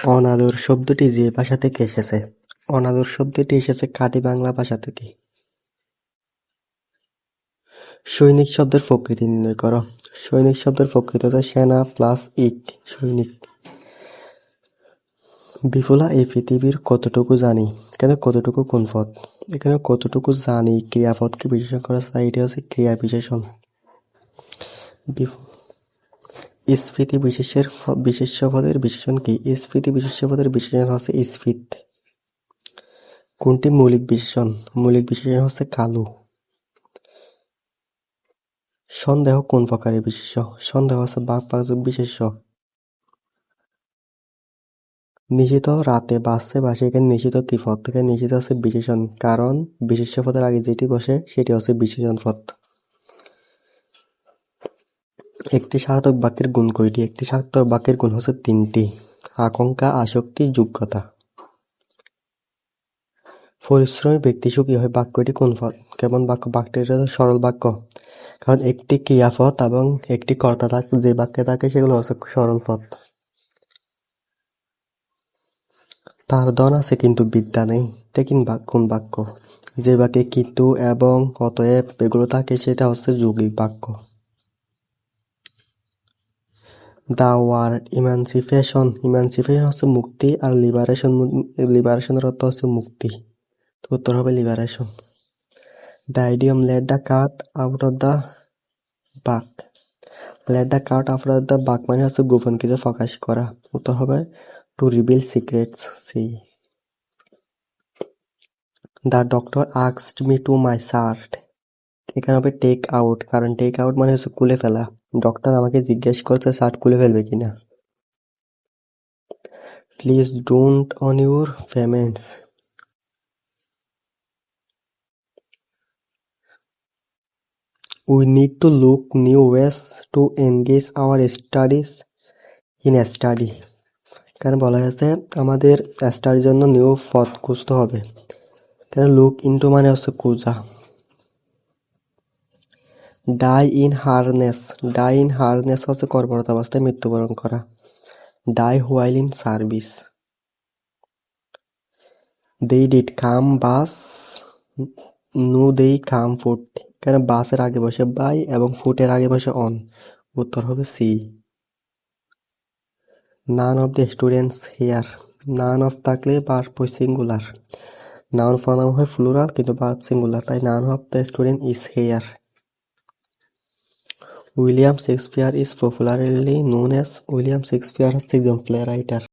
অনাদর শব্দটি যে ভাষা থেকে এসেছে? অনাদর শব্দটি এসেছে খাঁটি বাংলা ভাষা থেকে। সৈনিক শব্দের প্রকৃতি নির্ণয় করো। সৈনিক শব্দের প্রকৃতি হচ্ছে সেনা প্লাস ইক, সৈনিক। বিপুলা এই পৃথিবীর কতটুকু জানি, এখানে কতটুকু কোন পদ? এখানে কতটুকু জানি ক্রিয়াপদকে বিশেষণ করা যায়, এটি হচ্ছে ক্রিয়া বিশেষণ। স্ফীতি বিশেষ্য পদের বিশেষণ কি? স্ফীতি বিশেষ্য পদের বিশেষণ হচ্ছে স্ফীত। কোনটি মৌলিক বিশেষণ? মৌলিক বিশেষণ হচ্ছে কালো। সন্দেহ কোন প্রকারের বিশেষ্য? সন্দেহ হচ্ছে বাক্যবাচক বিশেষ্য। নিশিত রাতে বাসছে বাসে, এখানে নিশিত কি পদ? এখানে নিশিত হচ্ছে বিশেষণ, কারণ বিশেষ্য পদের আগে যেটি বসে সেটি হচ্ছে বিশেষণ পদ। একটি সার্থক বাক্যের গুণ কয়টি? একটি সার্থক বাক্যের গুণ হচ্ছে 3টি: আকাঙ্ক্ষা, আসক্তি, যোগ্যতা। পরিশ্রমী ব্যক্তি সুখী হয় বাক্যটি কোন পদ? কেমন বাক্য? বাক্যটি হচ্ছে সরল বাক্য, কারণ একটি ক্রিয়াপদ এবং একটি কর্তা থাকে, যে বাক্যে থাকে সেগুলো হচ্ছে সরল পদ। তার ধন আছে কিন্তু বিদ্যা নেই, এটা কোন বাক্য? যে বাক্যে কিন্তু, এবং, অতএব এগুলো থাকে সেটা হচ্ছে যৌগিক বাক্য। দ্য ওয়ার্ড ইমানসিপেশন, ইমানসিপেশন হচ্ছে মুক্তি, আর লিবারেশনের অর্থ হচ্ছে মুক্তি, তো উত্তর হবে liberation. The idiom let the cat out of the bag, let the cat out of the bag মানে হচ্ছে গোপন কিছু প্রকাশ করা, উত্তর হবে to reveal secrets, C. The doctor asked me to my shirt, এখানে হবে টেক আউট, কারণ টেক আউট মানে হচ্ছে খুলে ফেলা। ডক্টর আমাকে জিজ্ঞেস করছে শার্ট খুলে ফেলবে কিনা। Please don't on your payments, we need to look new ways to engage our studies in study, এখানে বলা হয়েছে আমাদের স্টাডির জন্য নিউ পথ খুঁজতে হবে। এখানে লুক ইনটু মানে হচ্ছে খোঁজা। Die in harness, die in harness হচ্ছে কর্মরত অবস্থায় মৃত্যুবরণ করা। Die while in service. They did come bus, no they came foot, এখানে বাসের আগে বসে বাই এবং ফুটের আগে বসে অন, উত্তর হবে C. None of the students here, none of থাকলে ভার্ব সিঙ্গুলার, নাউন প্রনাউন হয় প্লুরাল কিন্তু ভার্ব সিঙ্গুলার, তাই none of the student is here. William Shakespeare is popularly known as, William Shakespeare হচ্ছে একজন প্লে রাইটার।